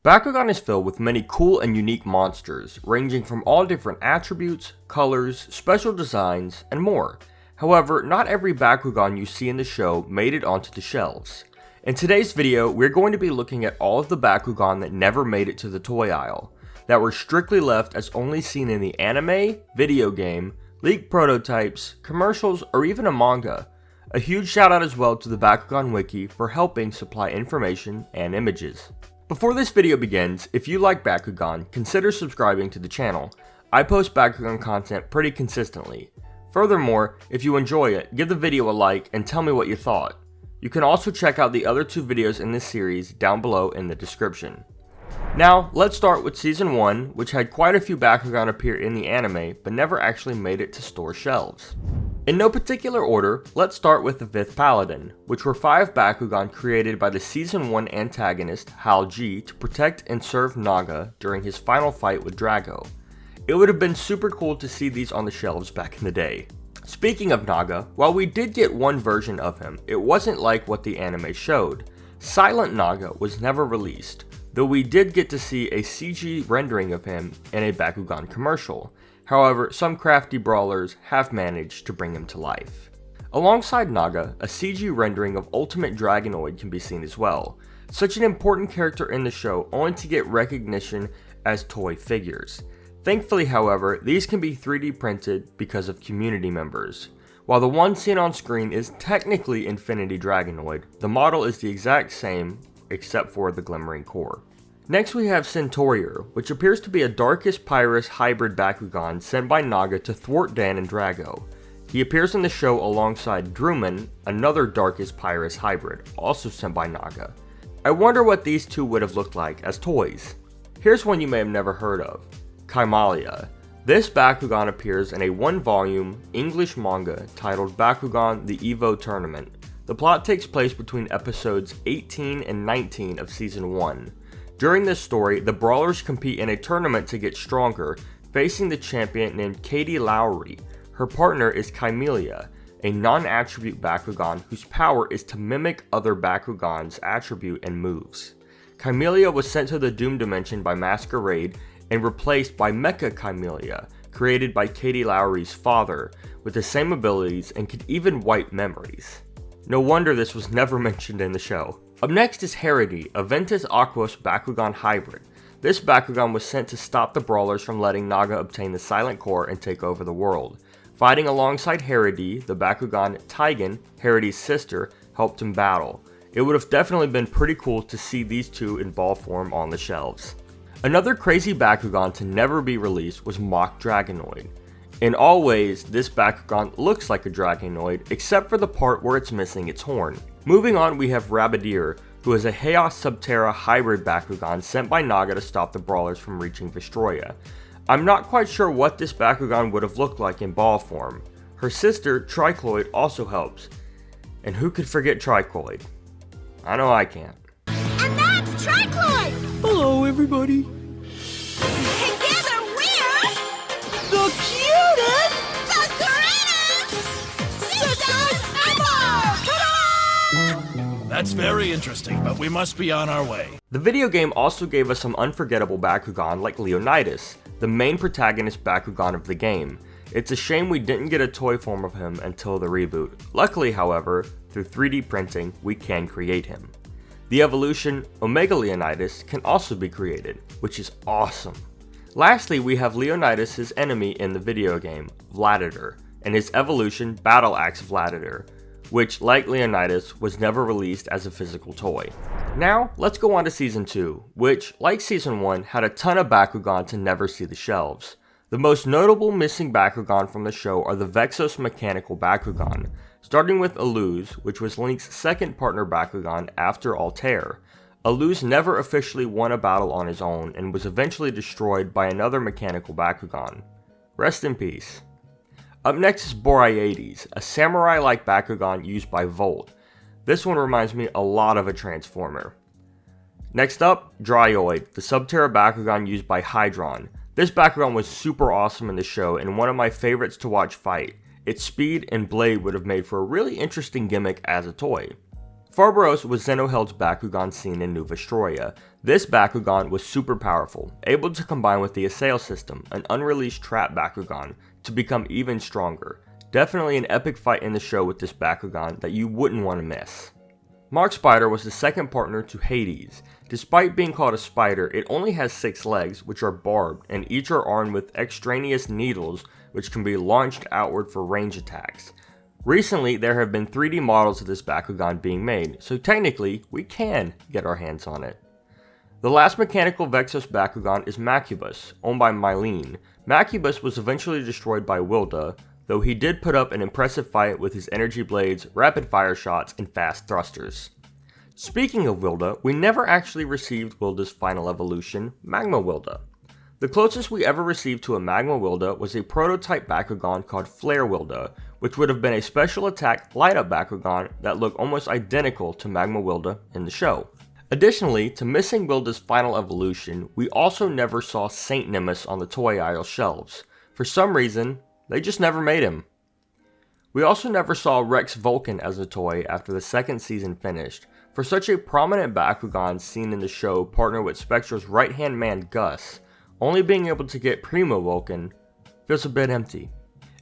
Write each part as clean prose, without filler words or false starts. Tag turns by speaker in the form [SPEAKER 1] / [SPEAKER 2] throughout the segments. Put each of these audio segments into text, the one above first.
[SPEAKER 1] Bakugan is filled with many cool and unique monsters, ranging from all different attributes, colors, special designs, and more. However, not every Bakugan you see in the show made it onto the shelves. In today's video, we're going to be looking at all of the Bakugan that never made it to the toy aisle, that were strictly left as only seen in the anime, video game, leaked prototypes, commercials, or even a manga. A huge shout out as well to the Bakugan Wiki for helping supply information and images. Before this video begins, if you like Bakugan, consider subscribing to the channel. I post Bakugan content pretty consistently. Furthermore, if you enjoy it, give the video a like and tell me what you thought. You can also check out the other two videos in this series down below in the description. Now, let's start with Season 1, which had quite a few Bakugan appear in the anime, but never actually made it to store shelves. In no particular order, let's start with the 5th Paladin, which were 5 Bakugan created by the Season 1 antagonist Hal G to protect and serve Naga during his final fight with Drago. It would have been super cool to see these on the shelves back in the day. Speaking of Naga, while we did get one version of him, it wasn't like what the anime showed. Silent Naga was never released, though we did get to see a CG rendering of him in a Bakugan commercial. However, some crafty brawlers have managed to bring him to life. Alongside Naga, a CG rendering of Ultimate Dragonoid can be seen as well. Such an important character in the show only to get recognition as toy figures. Thankfully, however, these can be 3D printed because of community members. While the one seen on screen is technically Infinity Dragonoid, the model is the exact same except for the glimmering core. Next we have Centaurier, which appears to be a Darkest Pyrus hybrid Bakugan sent by Naga to thwart Dan and Drago. He appears in the show alongside Druman, another Darkest Pyrus hybrid, also sent by Naga. I wonder what these two would have looked like as toys. Here's one you may have never heard of, Chamelia. This Bakugan appears in a 1-volume English manga titled Bakugan the Evo Tournament. The plot takes place between episodes 18 and 19 of Season 1. During this story, the brawlers compete in a tournament to get stronger, facing the champion named Katie Lowry. Her partner is Chamelia, a non-attribute Bakugan whose power is to mimic other Bakugan's attribute and moves. Chamelia was sent to the Doom Dimension by Masquerade and replaced by Mecha Chamelia, created by Katie Lowry's father, with the same abilities and could even wipe memories. No wonder this was never mentioned in the show. Up next is Haredy, a Ventus Aquos Bakugan hybrid. This Bakugan was sent to stop the brawlers from letting Naga obtain the Silent Core and take over the world. Fighting alongside Haredy, the Bakugan Taigen, Haredy's sister, helped him battle. It would have definitely been pretty cool to see these two in ball form on the shelves. Another crazy Bakugan to never be released was Mock Dragonoid. In all ways, this Bakugan looks like a Dragonoid, except for the part where it's missing its horn. Moving on, we have Rabeeder, who is a Chaos Subterra hybrid Bakugan sent by Naga to stop the brawlers from reaching Vestroia. I'm not quite sure what this Bakugan would have looked like in ball form. Her sister, Tricloid, also helps. And who could forget Tricloid? I know I can't.
[SPEAKER 2] And that's Tricloid!
[SPEAKER 3] Hello, everybody.
[SPEAKER 2] Together we're
[SPEAKER 3] The cutest!
[SPEAKER 2] the greatest sisters ever! Ta-da!
[SPEAKER 4] That's very interesting, but we must be on our way.
[SPEAKER 1] The video game also gave us some unforgettable Bakugan like Leonidas, the main protagonist Bakugan of the game. It's a shame we didn't get a toy form of him until the reboot. Luckily, however, through 3D printing, we can create him. The evolution, Omega Leonidas, can also be created, which is awesome. Lastly, we have Leonidas' enemy in the video game, Vladitor, and his evolution, Battle Ax Vladitor, which, like Leonidas, was never released as a physical toy. Now, let's go on to Season 2, which, like Season 1, had a ton of Bakugan to never see the shelves. The most notable missing Bakugan from the show are the Vexos Mechanical Bakugan, starting with Aluz, which was Link's second partner Bakugan after Altair. Aluz never officially won a battle on his own and was eventually destroyed by another mechanical Bakugan. Rest in peace. Up next is Boreades, a samurai-like Bakugan used by Volt. This one reminds me a lot of a Transformer. Next up, Dryoid, the Subterra Bakugan used by Hydron. This Bakugan was super awesome in the show and one of my favorites to watch fight. Its speed and blade would have made for a really interesting gimmick as a toy. Farbaros was Zenoheld's Bakugan seen in New Vestroia. This Bakugan was super powerful, able to combine with the Assail System, an unreleased trap Bakugan, to become even stronger. Definitely an epic fight in the show with this Bakugan that you wouldn't want to miss. Mark Spider was the second partner to Hades. Despite being called a spider, it only has 6 legs, which are barbed, and each are armed with extraneous needles, which can be launched outward for range attacks. Recently, there have been 3D models of this Bakugan being made, so technically, we can get our hands on it. The last mechanical Vexos Bakugan is Macubass, owned by Mylene. Macubass was eventually destroyed by Wilda, though he did put up an impressive fight with his energy blades, rapid fire shots, and fast thrusters. Speaking of Wilda, we never actually received Wilda's final evolution, Magma Wilda. The closest we ever received to a Magma Wilda was a prototype Bakugan called Flare Wilda, which would have been a special attack light-up Bakugan that looked almost identical to Magma Wilda in the show. Additionally, to missing Wilda's final evolution, we also never saw Saint Nemus on the toy aisle shelves. For some reason, they just never made him. We also never saw Rex Vulcan as a toy after the second season finished. For such a prominent Bakugan seen in the show partner with Spectre's right-hand man Gus, only being able to get Primo Vulcan feels a bit empty.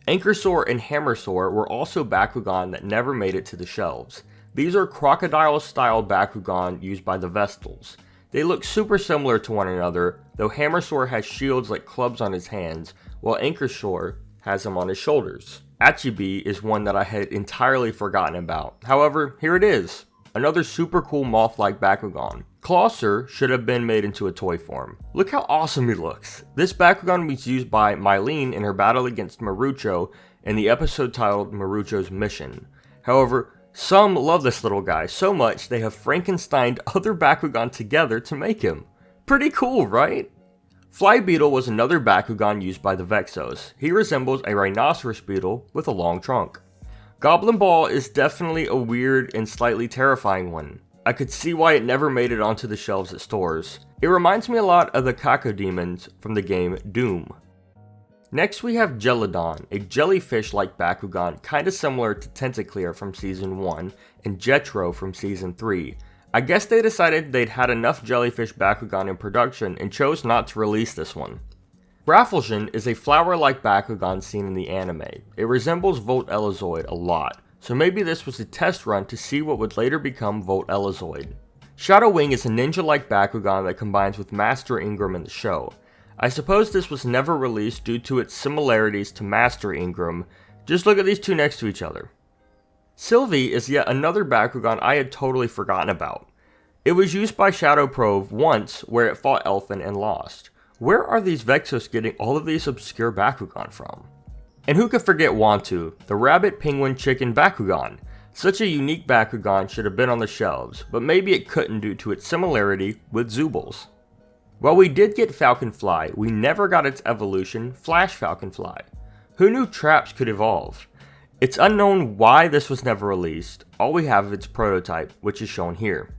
[SPEAKER 1] Anchorsaur and Hammersaur were also Bakugan that never made it to the shelves. These are crocodile-style Bakugan used by the Vestals. They look super similar to one another, though Hammersaur has shields like clubs on his hands, while Anchorsaur has them on his shoulders. Achibi is one that I had entirely forgotten about. However, here it is. Another super cool moth-like Bakugan. Clawcer should have been made into a toy form. Look how awesome he looks. This Bakugan was used by Mylene in her battle against Marucho in the episode titled Marucho's Mission. However, some love this little guy so much they have Frankensteined other Bakugan together to make him. Pretty cool, right? Fly Beetle was another Bakugan used by the Vexos. He resembles a rhinoceros beetle with a long trunk. Goblinball is definitely a weird and slightly terrifying one. I could see why it never made it onto the shelves at stores. It reminds me a lot of the Cacodemons from the game Doom. Next we have Gelodon, a jellyfish-like Bakugan kinda similar to Tentaclear from Season 1 and Jetro from Season 3. I guess they decided they'd had enough jellyfish Bakugan in production and chose not to release this one. Rafflesion is a flower-like Bakugan seen in the anime. It resembles Volt Elazoid a lot, so maybe this was a test run to see what would later become Volt Elazoid. Shadow Wing is a ninja-like Bakugan that combines with Master Ingram in the show. I suppose this was never released due to its similarities to Master Ingram. Just look at these two next to each other. Sylvie is yet another Bakugan I had totally forgotten about. It was used by Shadow Prove once where it fought Elfin and lost. Where are these Vexos getting all of these obscure Bakugan from? And who could forget Wantu, the rabbit penguin chicken Bakugan? Such a unique Bakugan should have been on the shelves, but maybe it couldn't due to its similarity with Zoobles. While we did get Falcon Fly, we never got its evolution, Flash Falcon Fly. Who knew traps could evolve? It's unknown why this was never released. All we have is its prototype, which is shown here.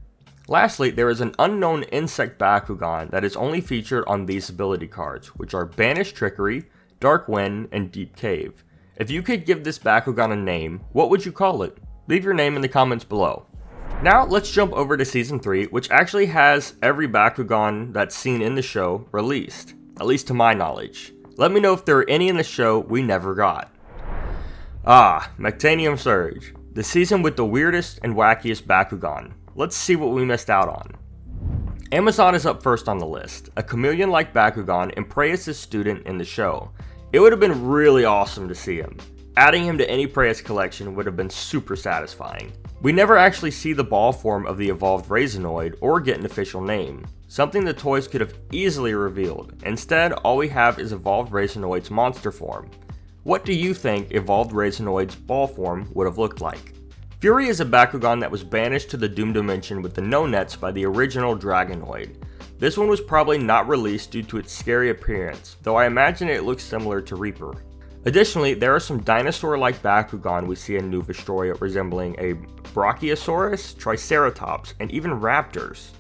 [SPEAKER 1] Lastly, there is an unknown insect Bakugan that is only featured on these ability cards, which are Banish Trickery, Dark Wind, and Deep Cave. If you could give this Bakugan a name, what would you call it? Leave your name in the comments below. Now let's jump over to Season 3, which actually has every Bakugan that's seen in the show released, at least to my knowledge. Let me know if there are any in the show we never got. Mectanium Surge, the season with the weirdest and wackiest Bakugan. Let's see what we missed out on. Amazon is up first on the list, a chameleon-like Bakugan and Preyas' student in the show. It would have been really awesome to see him. Adding him to any Preyas collection would have been super satisfying. We never actually see the ball form of the evolved Razenoid or get an official name, something the toys could have easily revealed. Instead, all we have is evolved Razenoid's monster form. What do you think evolved Razenoid's ball form would have looked like? Fury is a Bakugan that was banished to the Doom Dimension with the no-nets by the original Dragonoid. This one was probably not released due to its scary appearance, though I imagine it looks similar to Reaper. Additionally, there are some dinosaur-like Bakugan we see in New Vestroia resembling a Brachiosaurus, Triceratops, and even Raptors.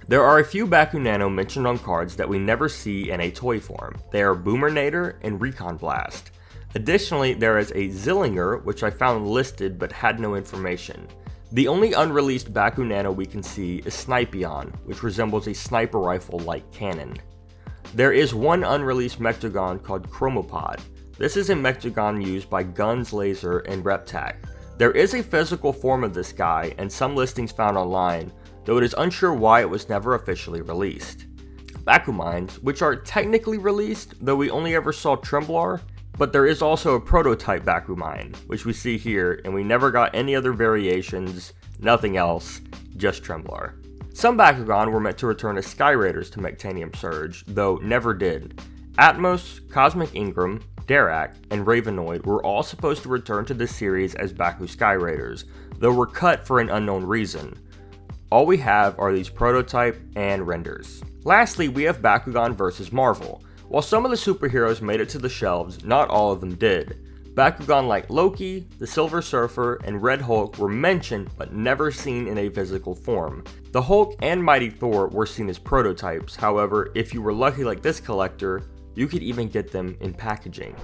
[SPEAKER 1] There are a few Bakunano mentioned on cards that we never see in a toy form. They are Boomernator and Recon Blast. Additionally, there is a Zillinger, which I found listed but had no information. The only unreleased Baku Nano we can see is Snipeon, which resembles a sniper rifle-like cannon. There is one unreleased Mectagon called Chromopod. This is a Mectagon used by Guns Laser and Reptac. There is a physical form of this guy and some listings found online, though it is unsure why it was never officially released. Bakumines, which are technically released, though we only ever saw Tremblar, but there is also a prototype Bakumine, which we see here, and we never got any other variations, nothing else, just Tremblar. Some Bakugan were meant to return as Skyraiders to Mectanium Surge, though never did. Atmos, Cosmic Ingram, Dirac, and Ravenoid were all supposed to return to this series as Baku Skyraiders, though were cut for an unknown reason. All we have are these prototype and renders. Lastly, we have Bakugan vs. Marvel. While some of the superheroes made it to the shelves, not all of them did. Bakugan like Loki, the Silver Surfer, and Red Hulk were mentioned but never seen in a physical form. The Hulk and Mighty Thor were seen as prototypes, however, if you were lucky like this collector, you could even get them in packaging.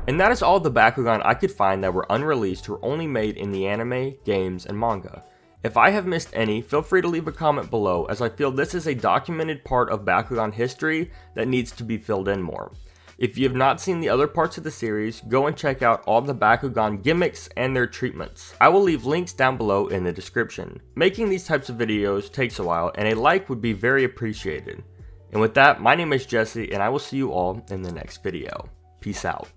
[SPEAKER 1] And that is all the Bakugan I could find that were unreleased or only made in the anime, games, and manga. If I have missed any, feel free to leave a comment below, as I feel this is a documented part of Bakugan history that needs to be filled in more. If you have not seen the other parts of the series, go and check out all the Bakugan gimmicks and their treatments. I will leave links down below in the description. Making these types of videos takes a while, and a like would be very appreciated. And with that, my name is Jesse, and I will see you all in the next video. Peace out.